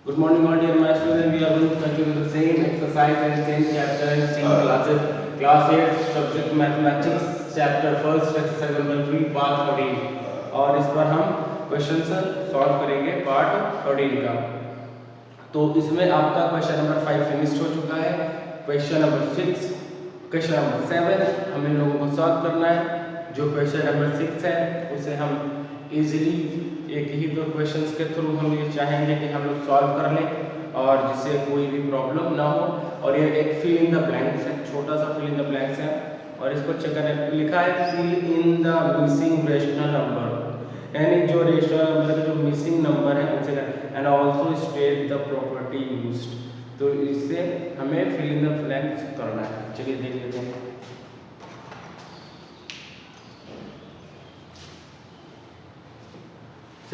Good morning, all dear my students. We are going to continue the same exercise and same chapter and same classes. Class 8 subject mathematics chapter first exercise number 3 part 14 और इस पर हम question solve करेंगे part 14 का। तो इसमें आपका question number 5 finish हो चुका है। क्वेश्चन नंबर 6 क्वेश्चन नंबर 7 हम इन लोगों को सॉल्व करना है। जो क्वेश्चन नंबर 6 है उसे हम इजीली एक ही दो क्वेश्चंस के थ्रू हम ये चाहेंगे कि हम लोग सॉल्व कर लें और जिससे कोई भी प्रॉब्लम ना हो। और ये एक फिल इन द ब्लैंक्स है, छोटा सा फिल इन द ब्लैंक्स है और इसको चेक करने लिखा है fill in the missing rational number, यानी जो रेशनल नंबर का जो मिसिंग नंबर है उसे and also state the property used. तो इससे हमें फिल इन द ब्लैंक्स करना है। चलिए देख लेते हैं।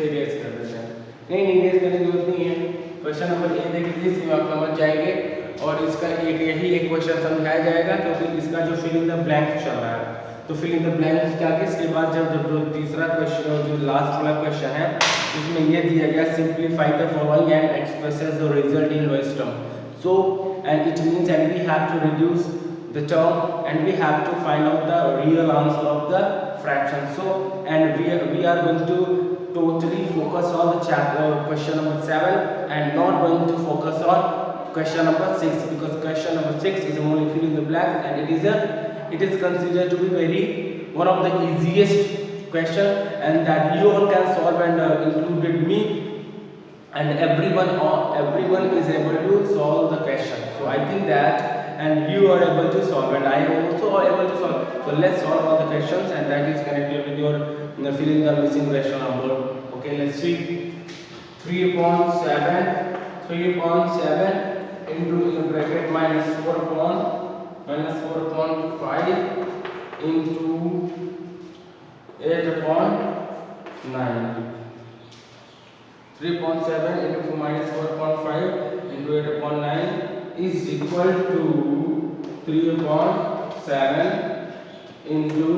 रेस कर देते हैं। नहीं रेस करने की जरूरत नहीं है। क्वेश्चन नंबर ए देख लीजिए, इसमें आप समझ जाएंगे और इसका यही एक क्वेश्चन समझाया जाएगा क्योंकि इसका जो फिल इन द ब्लैंक्स चल रहा है। तो फिल इन द ब्लैंक्स क्या कि इसके बाद जब जो तीसरा क्वेश्चन जो लास्ट वाला क्वेश्चन है उसमें ये दिया गया simplify the following and expresses the result in lowest term. So and it means and we have to reduce the term and we have to find out the real answer of the fraction. So and we are going to totally focus on the chapter question number 7 and not going to focus on question number 6 because question number 6 is only fill in the blank and it is considered to be very one of the easiest question and that you all can solve and included me and everyone is able to solve the question. So I think that and you are able to solve and I am also able to solve. So let's solve all the questions and that is connected with your fill in the missing rational number. Okay, let's see. 3/7 into in bracket minus 4/5 into 8/9. 3/7 into minus 4/5 into 8/9 is equal to 3/7 into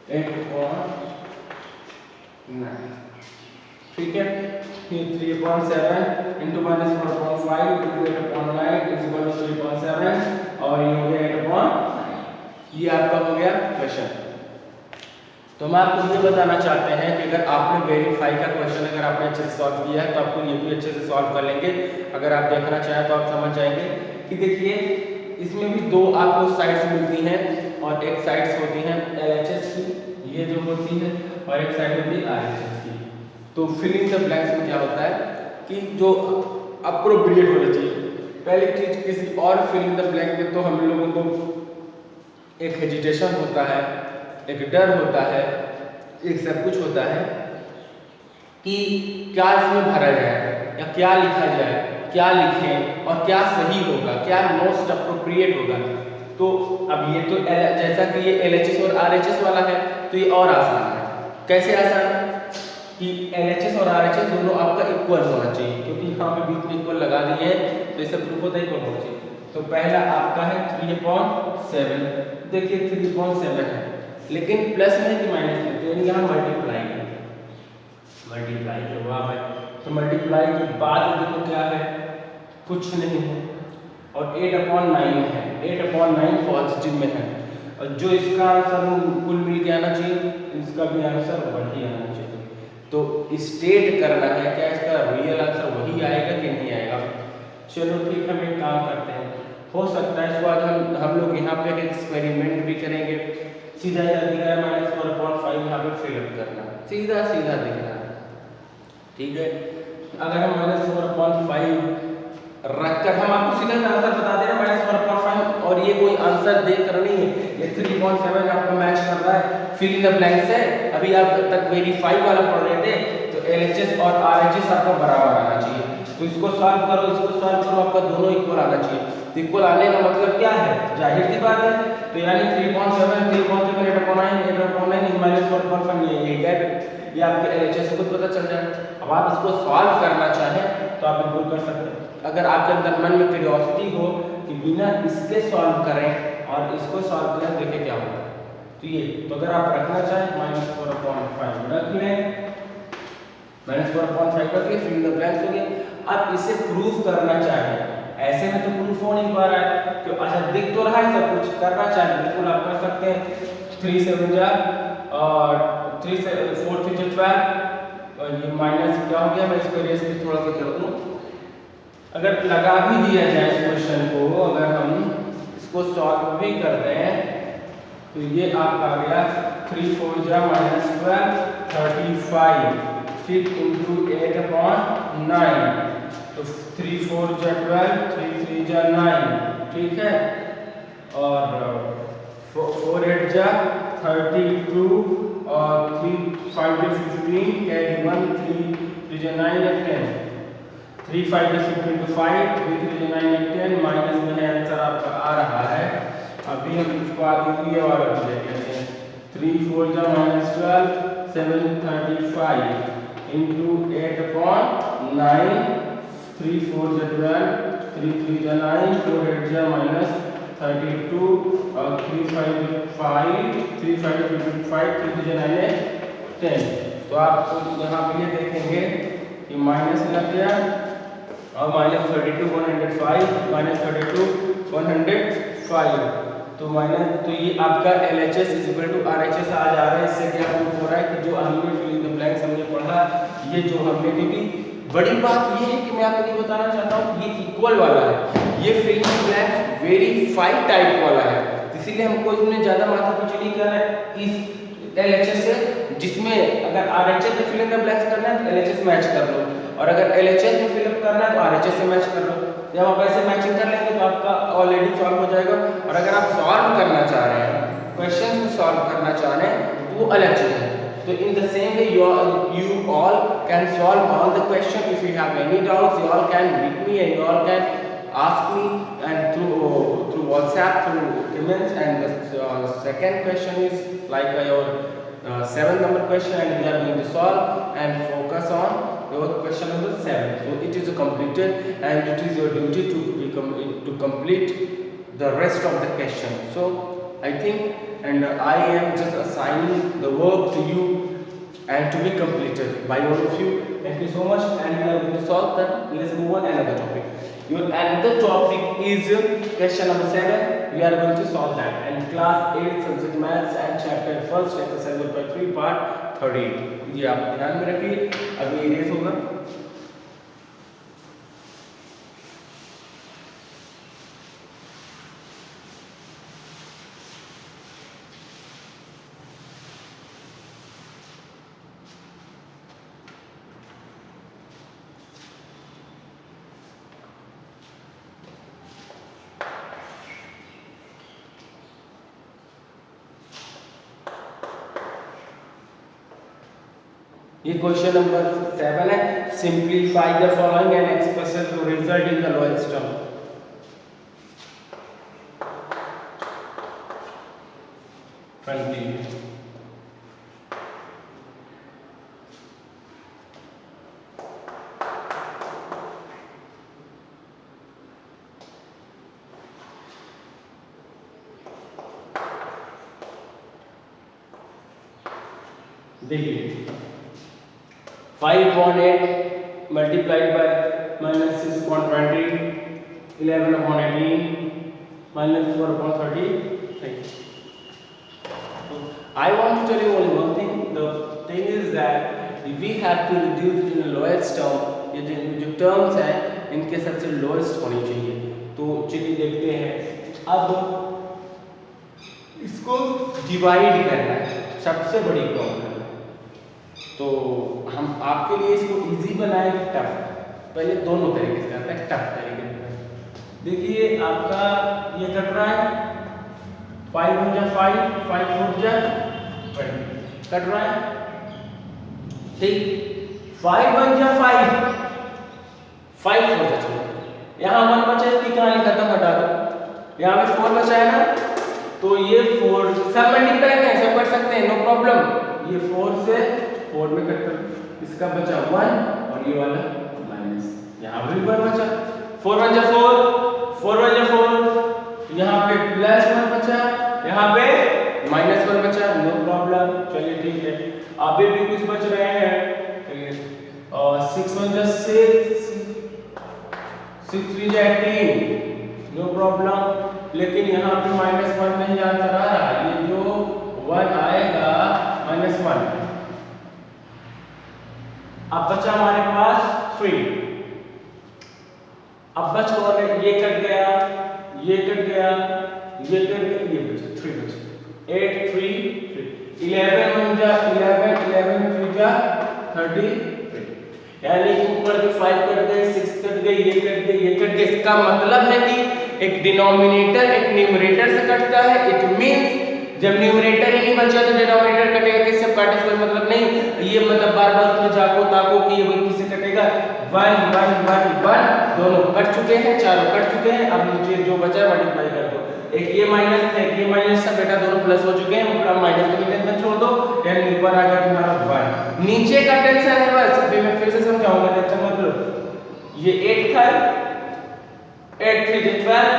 8/9। ठीक है, 3/7 into minus 4/5 into 8/9 is equal to 3/7 और ये हो गया 8/9। ये आपका हो गया क्वेश्चन। तो हम आपको ये बताना चाहते हैं कि अगर आपने वेरीफाई का क्वेश्चन अगर आपने अच्छे से सॉल्व किया है तो आपको ये भी अच्छे से सॉल्व कर लेंगे। अगर आप देखना चाहें तो आप समझ जाएंगे कि देखिए इसमें भी दो आपको साइड्स मिलती हैं और एक साइड्स होती हैं LHS की, ये जो होती है, और एक साइड होती है RHS की। तो फिल इन द ब्लैंक्स में क्या होता है कि जो अप्रोप्रिएट होना चाहिए। पहली चीज किसी और फिल इन द ब्लैंक में तो हम लोगों को एक हेजिटेशन होता है, एक डर होता है, एक सब कुछ होता है कि क्या इसमें भरा जाए या क्या लिखा जाए, क्या लिखें और क्या सही होगा, क्या मोस्ट अप्रोप्रिएट होगा। तो अब ये तो जैसा कि ये LHS और RHS वाला है तो ये और आसान है। कैसे आसान है कि LHS और RHS दोनों आपका इक्वल होना चाहिए क्योंकि यहाँ पे बीच में इक्वल लगा दिए हैं तो इससे प्रूफ होता है इक्वल होना चाहिए। तो पहला आपका है 3/7, देखिए 3/7 है लेकिन प्लस में कि माइनस में, तो यानी यहाँ मल्टीप्लाई हुआ है। तो मल्टीप्लाई के बाद देखो क्या है, कुछ नहीं है और 8/9 है। 8/9 पॉजिटिव में है और जो इसका आंसर कुल मिल के आना चाहिए इसका भी आंसर वही आना चाहिए। तो स्टेट करना है क्या इसका रियल आंसर वही आएगा कि नहीं आएगा। चलो ठीक, हम एक काम करते हैं, हो सकता है इसके बाद हम लोग यहाँ पे एक एक्सपेरिमेंट भी करेंगे। सीधा दिख रहा है माइनस 4/5 यहाँ पे फिलअप करना, सीधा दिख रहा है। ठीक है, अगर हम माइनस 4/5 रखकर हम आपको सीधा आंसर बता दे रहे हैं माइनस 4/5 और ये कोई आंसर देकर नहीं है, ये 3/7 आपका मैच कर रहा है फिल इन द ब्लैंक्स है। अभी आप तक वेरीफाई वाला पढ़ रहे थे तो LHS और RHS आपका बराबर आना चाहिए। तो इसको सॉल्व करो आपका दोनों इक्वल आना चाहिए। तो इक्वल आने का मतलब क्या है, जाहिर सी बात है। तो यानी 3/7 8/9 माइनस 4/5 ये गैप ये आपके LHS को पता चल जाए। अब आप इसको सॉल्व करना चाहें तो आप बिल्कुल कर सकते हैं। अगर आपके अंदर मन में क्यूरियोसिटी हो कि बिना इसके सॉल्व करें और इसको सॉल्व करें देखें क्या होगा। तो ये तो अगर आप रखना चाहें -4/5 -4/5 का फिल इन द ब्लैंक्स हो गया। अब इसे प्रूफ करना चाहिए, ऐसे में तो प्रूफ हो नहीं पा रहा है क्यों, अच्छा दिख तो रहा है सब कुछ, करना चाहिए बिल्कुल आप कर सकते हैं। 3 7 जा और 3 से 4 3 जा 12 और ये माइनस क्या हो गया, मैं इसको रेस भी थोड़ा सा कर दूं। अगर लगा भी दिया जाए इस क्वेश्चन को, अगर हम इसको सॉल्व भी कर रहे हैं तो ये आपका आ गया 3 4 जा -12 35 फिर इंटू 8/9 तो 3 4 जा 12 3 3 जा 9 ठीक है, और 4 8 जा 32 और 3 5 जा 15 कैरी 1 3 3 जा 9 या 10 3 5 जा 15 to 5 3 3 जा 9 या 10 माइनस में है आंसर आपका आ रहा है। अभी हम इसको आगे की और लेते हैं 3 4 जा -12 735 into 8/9 3 4 जा 12 3 3 जा 9 4 8 जा -32 और 3 5 5 3 5 55 3 3 जा 9 10। तो आप यहाँ पे ये देखेंगे कि माइनस लग गया और -32 105 -32 105 तो ये आपका LHS = RHS आ जा रहा है। इससे क्या प्रूफ हो रहा है कि जो हमने फिल इन द ब्लैंक्स हमने पढ़ा, ये जो हमने देखी, बड़ी बात ये है कि मैं आपको ये बताना चाहता हूँ ये इक्वल वाला है, ये fill in the blanks verified type वाला है, इसीलिए हमको इसमें ज़्यादा माथापच्ची नहीं करना है इस LHS से, जिसमें अगर RHS में फिल इन द ब्लैंक्स करना है तो LHS मैच कर लो, और अगर LHS में फिल अप करना है तो RHS से मैच कर लो। जब आप ऐसे मैचिंग कर लेंगे तो आपका ऑलरेडी सॉल्व हो जाएगा। और अगर आप सॉल्व करना चाह रहे हैं, क्वेश्चन को सॉल्व करना चाह रहे हैं तो वो अलग चीज़ है। तो in the same way you all can solve all the question. If you have any doubts, you all can meet me and you all can ask me and through WhatsApp, through comments. And the second question is like your 7th number question, and we are going to solve and focus on your question number 7. So it is completed, and it is your duty to complete the rest of the question. So I think, and I am just assigning the work to you and to be completed by all of you. Thank you so much, and we are going to solve that. Let's move on another topic. Your another topic is question number 7. We are going to solve that, and class 8 subject maths and chapter 1 exercise number 3 part 30. ये आप ध्यान में रखिए, अभी erase होगा। ये question number 7 है। Simplify the following and express the result in the lowest term. देखिए 5/8 multiplied by -6/20 11/18 -4/33. So I want to tell you only one thing. The thing is that we have to reduce in the lowest term. ये जो terms हैं इनके सबसे lowest होनी चाहिए। तो चलिए देखते हैं। अब इसको डिवाइड करना है, सबसे बड़ी प्रॉब्लम। तो हम आपके लिए इसको इजी बनाए टफ, पहले दोनों तरीके से करते हैं, टफ तरीके से। देखिए आपका ये कट रहा है 5 1 जा 5 5 4 जा 20 कट रहा है, ठीक। 5 1 जा 5 5 4 जा 2, यहाँ 1 बचा है, इसकी कहानी खत्म, हटा दो। यहाँ पे 4 बचा है ना, तो ये 4 सब मल्टीप्लाई है, सब कर सकते हैं, नो प्रॉब्लम। ये 4 से 4 में कट कर, इसका बचा 1 और ये वाला माइनस, यहाँ भी 1 बचा। 4 1 जा 4 4 1 जा 4, यहाँ पे +1 बचा, यहाँ पे -1 बचा, नो प्रॉब्लम। चलिए ठीक है, अभी भी कुछ बच रहे हैं, 6 1 जा 6, 6 3 जा 18, नो प्रॉब्लम। लेकिन यहाँ पे -1 नहीं आंसर आ रहा, ये जो 1 आएगा -1। अब बचा हमारे पास 3। अब बच कौन है? ये कट गया, ये कट गया, ये कट गया, ये बचा 3 बचा। 8 3 3 11 1 जा 11, 11 3 जा 33, यानी ऊपर के 5 कट गए, 6 कट गए, ये कट गए, ये कट गए। इसका मतलब है कि एक डिनोमिनेटर एक न्यूमरेटर से कटता है। इट मींस जब न्यूमरेटर ही नहीं बचा तो डिनोमिनेटर कटेगा, किससे काटे कोई मतलब नहीं। ये मतलब बार-बार उसमें जाको ताको कि ये किससे कटेगा, 1 1 1 1 दोनों कट चुके हैं, चारों कट चुके हैं। अब नीचे जो बचा है मल्टीप्लाई कर दो, एक ये माइनस है, एक ये माइनस है, बेटा दोनों प्लस हो चुके हैं, ऊपर माइनस का टेंशन छोड़ दो, यानी ऊपर आ गया तुम्हारा 1। नीचे का टेंशन है बस, अभी मैं फिर से समझाऊंगा, टेंशन मत लो। ये 8 था, 8 3 जा 12,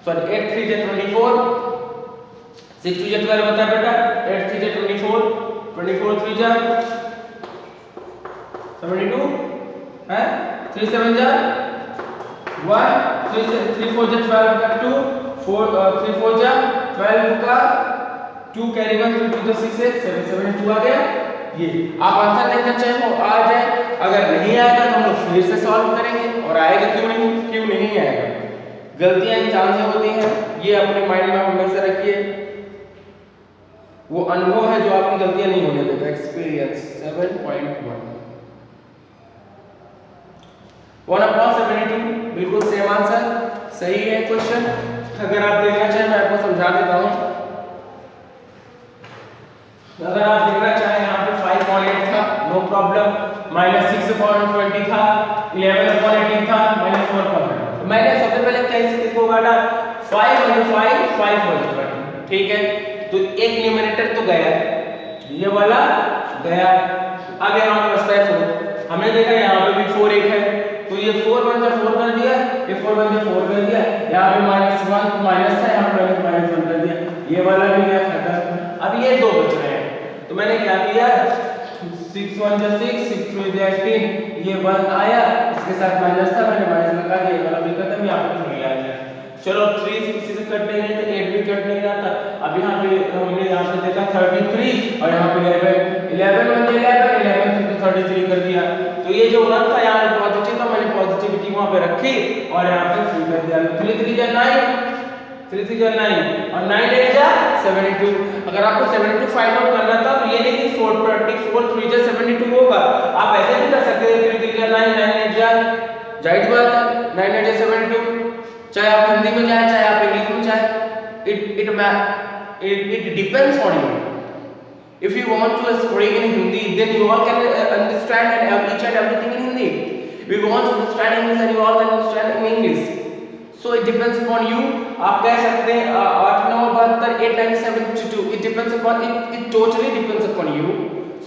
सॉरी 8 3 जा 24, 6 2 जा 12 बता बेटा, 8 3 जा 24, 24 3 जा 72 है, 3 7 जा 1, 3 4 जा 12 का 2, 3 4 जा 12 का 2 कैरी 1, 3 2 जा 6 है, 7 72 आ गया। ये आप आंसर देखना चाहे वो आ जाए, अगर नहीं आएगा तो हम लोग फिर से सॉल्व करेंगे, और आएगा क्यों नहीं आएगा। गलतियां इंसान से होती हैं, ये अपने माइंड में हमेशा रखिए। वो अनुभव है जो आपकी गलतियां नहीं होने देता। एक्सपीरियंस 7.1 1/72 बिल्कुल सेम आंसर, सही है क्वेश्चन। अगर आप देखना चाहें मैं आपको समझा देता हूं। अगर आप देखना चाहें यहाँ पे 5.8 था, नो प्रॉब्लम, -6.20 था, 11.18 था, -4.8। तो मैंने सबसे पहले कैसे किसको काटा, 5 × 5 5.20, ठीक है। तो एक न्यूमरेटर तो गया, ये वाला गया। अब यहाँ पे बचता है 4। हमने देखा यहाँ पे भी 4 1 है, तो ये 4 1 जा 4 कर दिया, ये 4 1 जा 4 कर दिया। यहाँ पे -1 माइनस था, यहाँ पे -1 कर दिया, ये वाला भी गया खत्म। अब ये दो बच रहे हैं, तो मैंने क्या किया, 6 1 जा 6, 6 3 जा 18, ये 1 आया, इसके साथ माइनस था, मैंने माइनस लगा दिया, ये वाला भी खत्म, यहाँ पे 3 आ गया। चलो 3 6 से कट नहीं रहे थे, 8 भी कट नहीं रहा था। अब यहाँ पे हमने यहाँ पे देखा 33 और यहाँ पे 11 1 11 11 3 तो 33 कर दिया। तो ये जो 1 था यहाँ पे पॉजिटिव था, मैंने पॉजिटिविटी वहाँ पे रखी और यहाँ पे 3 कर दिया। 3 3 जा 9, 3 3 जा 9 और 9 8 जा 72। अगर आपको 72 फाइंड आउट करना था तो ये नहीं कि 4 3 जा 72 होगा, आप ऐसे भी कर सकते थे। 3 3 जा 9 9 8 जा, जाहिर बात है 9 8 जा 72, चाहे आप हिंदी में जाए चाहे आप इंग्लिश में जाए, it depends on you. If you want to speak in Hindi, then you all can understand and each and everything in Hindi. If you want to understand English, then you all can understand in English. So it depends upon you. आप कह सकते हैं 8 9 72 8 9 72. It depends upon it totally depends upon you.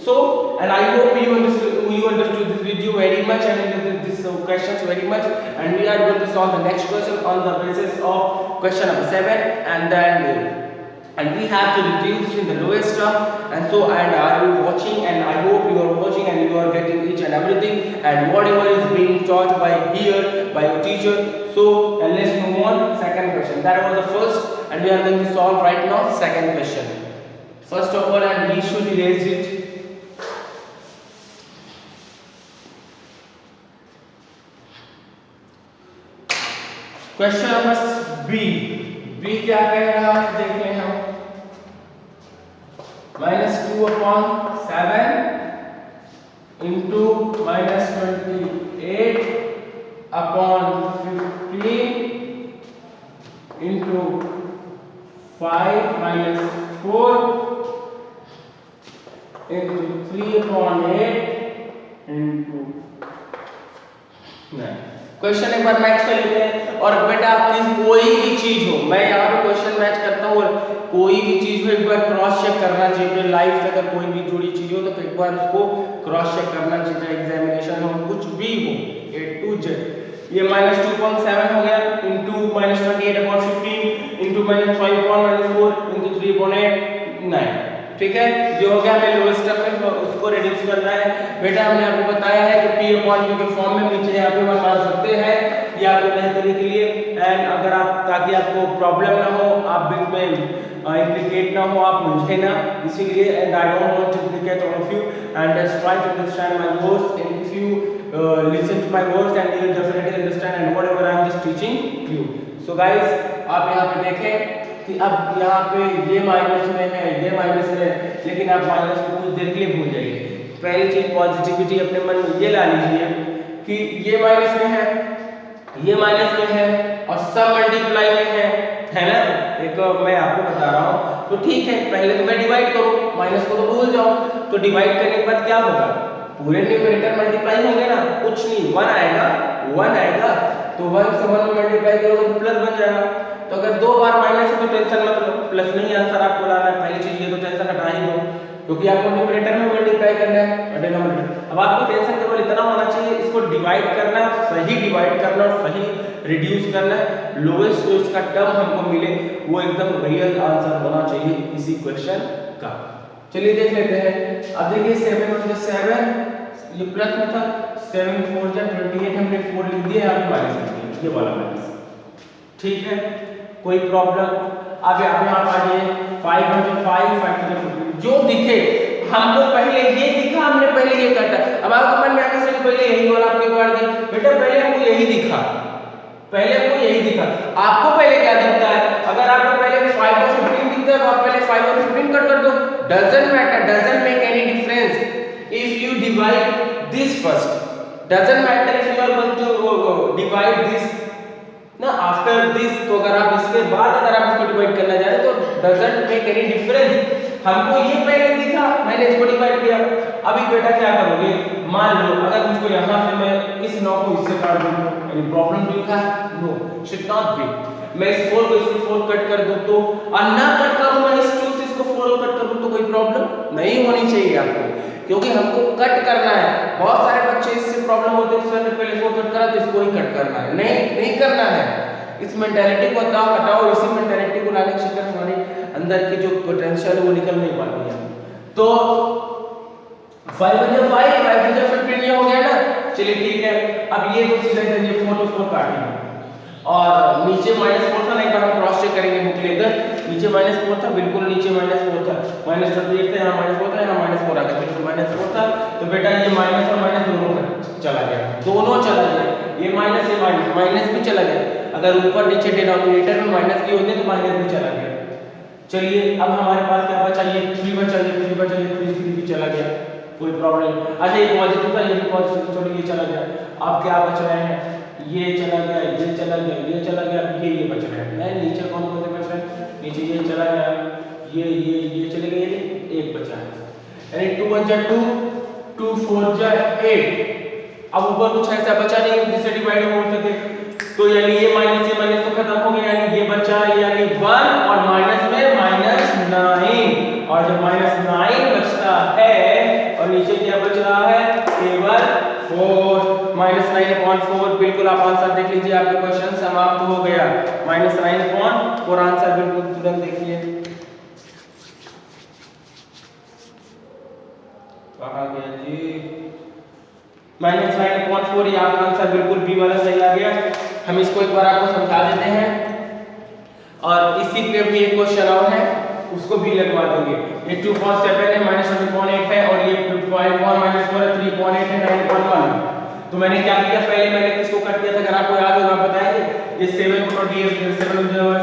So, and I hope you understood this video very much and understood these questions very much, and we are going to solve the next question on the basis of question number 7, and we have to reduce in the lowest term. And so, and are you watching, and I hope you are watching and you are getting each and everything and whatever is being taught by here by your teacher. So, and let's move on. Second question, that was the first, and we are going to solve right now second question. First of all, and we should erase it. Question number B क्या कह रहा है देख लें हम। -2/7 into -28/15 into 5 - 4 into 3/8 into 9। Question एक बार match कर लेते हैं। और बेटा आपकी कोई भी चीज हो, मैं यहाँ पे क्वेश्चन मैच करता हूँ, और कोई भी चीज हो एक बार क्रॉस चेक करना चाहिए। अपने लाइफ से अगर कोई भी जुड़ी चीज हो तो एक बार उसको क्रॉस चेक करना चाहिए। एग्जामिनेशन हो कुछ भी हो, A to Z। ये -2.7 हो गया इंटू -28/15 इंटू -5/4 इंटू 3/8 9, ठीक है। जो हो गया हमें लोएस्ट टर्म में उसको रिड्यूस करना है। बेटा हमने आपको बताया है कि P अपॉन Q के फॉर्म में नीचे यहाँ पे वन मान सकते हैं, ये आपको बेहतरी के लिए। एंड अगर आप, ताकि आपको प्रॉब्लम ना हो, आप बीच में इम्प्लीकेट ना हो, आप मुझे ना, इसीलिए। And I don't want to implicate all of you and just try to understand my words, and if you listen to my words and you will definitely understand and whatever I am just teaching you. So guys, आप यहाँ पे देखें कि अब यहाँ पे ये minus में है, ये माइनस में है, लेकिन आप माइनस को कुछ देर के लिए भूल जाइए। पहली चीज पॉजिटिविटी अपने मन में ये ला लीजिए कि ये माइनस में है, ये माइनस में है और सब मल्टीप्लाई में है ना। एक मैं आपको बता रहा हूँ, तो ठीक है, पहले तो मैं डिवाइड करूँ, माइनस को तो भूल जाओ, तो डिवाइड करने के बाद क्या होगा, पूरे न्यूमरेटर मल्टीप्लाई होंगे ना, कुछ नहीं, वन आएगा, तो वन से वन में मल्टीप्लाई करोगे तो प्लस बन जाएगा। तो अगर दो बार माइनस है तो टेंशन मत लो, प्लस नहीं आंसर आपको लाना है, पहली चीज ये तो टेंशन हटा ही दो, क्योंकि आपको न्यूमरेटर में मल्टीप्लाई करना है और डिनोमिनेटर। अब आपको टेंशन केवल इतना होना चाहिए, इसको डिवाइड करना, सही डिवाइड करना और सही रिड्यूस करना है, लोएस्ट जो इसका टर्म हमको मिले वो एकदम रियल आंसर होना चाहिए इसी क्वेश्चन का। चलिए देख लेते हैं। अब देखिए 7 × 7 ये प्लस में था, 7 × 4 = 28, हमने 4 लिख दिया, यहाँ पे माइनस लिख दिया, ये वाला माइनस, ठीक है, कोई प्रॉब्लम। अब यहाँ पर आ जाइए 5 × 5 5 जो दिखे, हमको पहले ये दिखा, हमने पहले ये काटा। अब आपको मन में आगे से पहले यही वाला आपको काट दिया, बेटा पहले हमको यही दिखा, आपको पहले क्या दिखता है, अगर आपको पहले 5 और 15 दिखता है तो आप पहले 5 और 15 कट कर दो, doesn't matter, doesn't make any difference if you divide this first, doesn't matter if you are going to divide this ना after this, तो अगर आप इसके बाद अगर आप इसको डिवाइड करना चाह रहे तो doesn't make any difference। हमको ये पहले दिखा, मैंने इसको डिवाइड किया। अभी बेटा क्या करोगे, मान लो अगर मुझको यहाँ से मैं इस 9 को इससे काट दूँ, any problem do you have? No, should not be। मैं इस 4 को इससे 4 कट कर दूँ तो, और ना कट करूँ मैं इस 2 से इसको 4 कट कर दूँ तो कोई प्रॉब्लम नहीं होनी चाहिए आपको, क्योंकि हमको कट करना है। बहुत सारे बच्चे इससे प्रॉब्लम होते हैं, सर ने पहले इसको कट करा तो इसको ही कट करना है, नहीं करना है। इस मेंटालिटी को हटाओ, इसी मेंटालिटी को लाने के चक्कर हमारे अंदर की जो पोटेंशियल है वो निकल नहीं पाती है। तो 5 × 5 5 × 15 ये हो गया ना, चलिए ठीक है। अब ये तो सीधा ये 4 तो 4 काटेंगे और नीचे -4 था ना, एक बार हम क्रॉस चेक करेंगे बुक लेकर, नीचे -4 था, बिल्कुल नीचे -4 था, -28 था, यहाँ -4 था, यहाँ -4 आ गया, बिल्कुल -4 था। तो बेटा ये माइनस और माइनस दोनों चला गया, दोनों चला गया, ये माइनस ये माइनस भी चला गया। अगर ऊपर नीचे डिनोमिनेटर में माइनस भी होते तो माइनस भी चला गया। चलिए अब हमारे पास क्या बचा, ये 3 बचा, ये 3 बचा, ये 3 भी चला गया, कोई प्रॉब्लम नहीं। अच्छा ये पॉजिटिव था, ये भी पॉजिटिव, चलो ये चला गया। अब क्या बच रहे हैं, ये चला गया, ये चला गया, ये चला गया, ये बच रहा है। नहीं नीचे कौन कौन से बच रहे हैं, नीचे ये चला गया, ये चले गए, एक बचा है, यानी 2 × 2 2 4 = 8। अब ऊपर कुछ ऐसा बचा नहीं जिससे डिवाइड हो सके, तो यानी ये माइनस तो खत्म हो गया, यानी ये बचा यानी 1 और माइनस में -9, और जब -9 बचता है और नीचे क्या बच रहा है, केवल 4, -9/4। बिल्कुल आप आंसर देख लीजिए, आपका क्वेश्चन समाप्त हो गया। -9/4 आंसर बिल्कुल तुरंत देखिए कहाँ गया जी, -9/4, ये आपका आंसर बिल्कुल बी वाला सही आ गया। हम इसको एक बार आपको समझा देते हैं, और इसी पे भी एक क्वेश्चन और है, उसको भी लगवा देंगे। ये 2.7 है, -2.8 है, और ये 5.4 है, 3.8 है, 9.1। तो मैंने क्या किया, पहले मैंने किसको कट किया था, अगर आपको याद होगा बताएंगे, ये 7 को 28, 7 4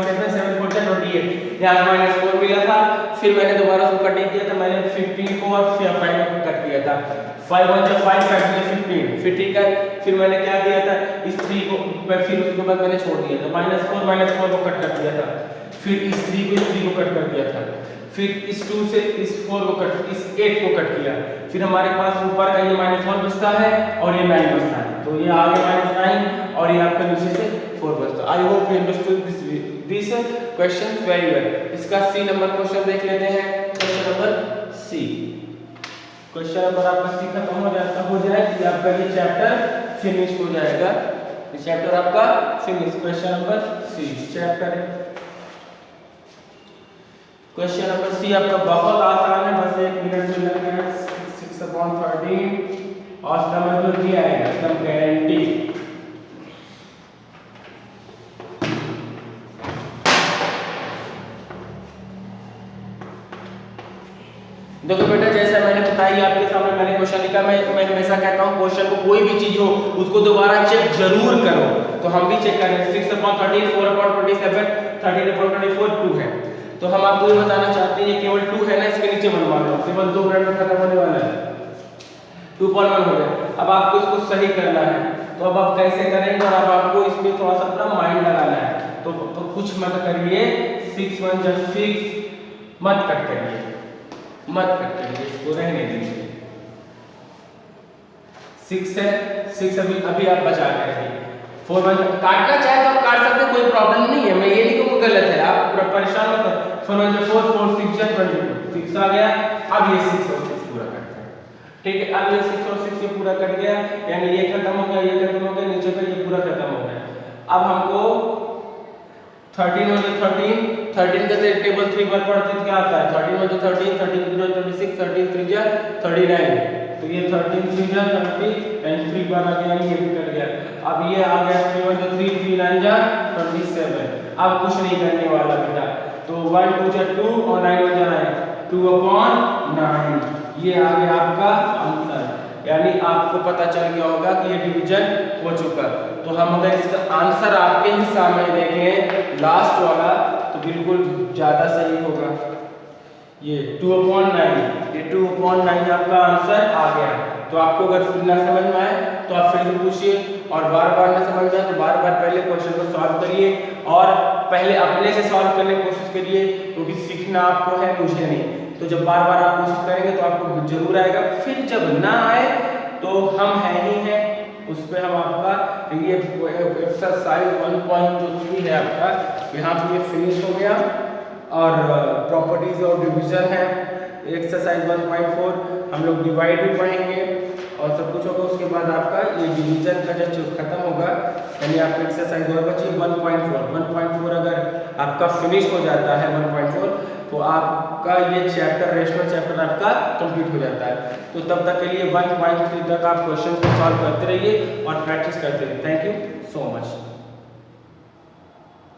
28, यहाँ -4 मिला था, फिर मैंने दोबारा उसको कट नहीं किया था, मैंने 15 को और 5 को कट किया था, 5 × 5 5 × 15, फिर ठीक है। फिर मैंने क्या किया था, इस 3 को फिर उसके बाद मैंने छोड़ दिया था, -4 को कट कर दिया था, फिर इस 3 को कट कर दिया था, फिर इस 2 से इस 4 को कट, इस 8 को कट किया, फिर हमारे पास ऊपर का ये -1 बचता है और ये 9 बचता है, तो ये आ गया -9 और ये आपका नीचे से 4 बचता। I hope you understood this question very well. इसका सी नंबर क्वेश्चन देख लेते हैं, question number C. Question number आपका सी खत्म हो जाए कि आपका ये चैप्टर फिनिश हो जाएगा, ये चैप्टर आपका finish. Question number C chapter, question number C आपका बहुत आसान है, बस 1 मिनट में लग गया। 6/13 और समझ लो नहीं आएगा एकदम गारंटी। देखो बेटा जैसा मैंने बताया आपके सामने मैंने क्वेश्चन लिखा, मैं हमेशा कहता हूँ क्वेश्चन को कोई भी चीज हो उसको दोबारा चेक जरूर करो। तो हम भी चेक करें 6/13 4/27 13/24 2 है। तो हम आपको ये बताना चाहते हैं ये केवल 2 है ना, इसके नीचे बनवा लो, केवल 2 मिनट में खत्म होने वाला है। 2.1 हो गया। अब आपको इसको सही करना है, तो अब आप कैसे करेंगे और अब आपको इसमें थोड़ा सा अपना माइंड लगाना है। तो कुछ मत करिए, 6 1 जा 6 मत कट करिए, मत कट करिए, इसको रहने दीजिए। 6 है, 6 अभी आप बचा के रखिए। 4 1 काटना चाहे तो आप काट सकते हैं, कोई प्रॉब्लम नहीं है, मैं ये नहीं कहूँ गलत है, आप पूरा परेशान मत हो। 4 1 4 4 6 जा 22 6 आ गया। अब ये 6 और 6 पूरा करते हैं, ठीक है। अब ये 6 और 6 ये पूरा कट गया, यानी ये खत्म हो गया, ये खत्म हो गया, नीचे का ये पूरा खत्म हो गया। अब हमको 13 में 13 का टेबल 3 पर पढ़ते क्या आता है, 13 में 13 13 2 26 13 3 जा 39। तो ये 13 3 जा 30 एंड 3 बार आ गया, ये भी कट गया। अब ये आ गया 3 1 3 3 9 जा 27। अब कुछ नहीं करने वाला बेटा, तो 1 2 जा 2 और 9 1 जा 9 2/9 ये आ गया आपका आंसर। यानी आपको पता चल गया होगा कि ये डिवीजन हो चुका। तो हम अगर इसका आंसर आपके ही सामने देखें लास्ट वाला तो बिल्कुल ज़्यादा सही होगा। ये 2/9, ये 2/9 आपका आंसर आ गया। तो आपको अगर फिर ना समझ में आए तो आप फिर से पूछिए, और बार बार ना समझ में आए तो बार बार पहले क्वेश्चन को सॉल्व करिए और पहले अपने से सॉल्व करने की कोशिश करिए, क्योंकि सीखना आपको है, मुझे नहीं। तो जब बार बार आप कोशिश करेंगे तो आपको जरूर आएगा, फिर जब ना आए तो हम हैं ही हैं, उस पर हम आपका ये एक्सरसाइज 1.3 है आपका, यहाँ पे ये फिनिश हो गया। और प्रॉपर्टीज और डिवीजन है एक्सरसाइज 1.4, हम लोग डिवाइड भी पढ़ेंगे और सब कुछ होगा। उसके बाद आपका ये डिवीजन का जब खत्म होगा, यानी आपका एक्सरसाइज और बची 1.4 अगर आपका फिनिश हो जाता है 1.4 तो आपका ये चैप्टर रेशनल चैप्टर आपका कंप्लीट हो जाता है। तो तब तक के लिए 1.3 तक आप क्वेश्चन को सॉल्व करते रहिए और प्रैक्टिस करते रहिए। Thank you so much.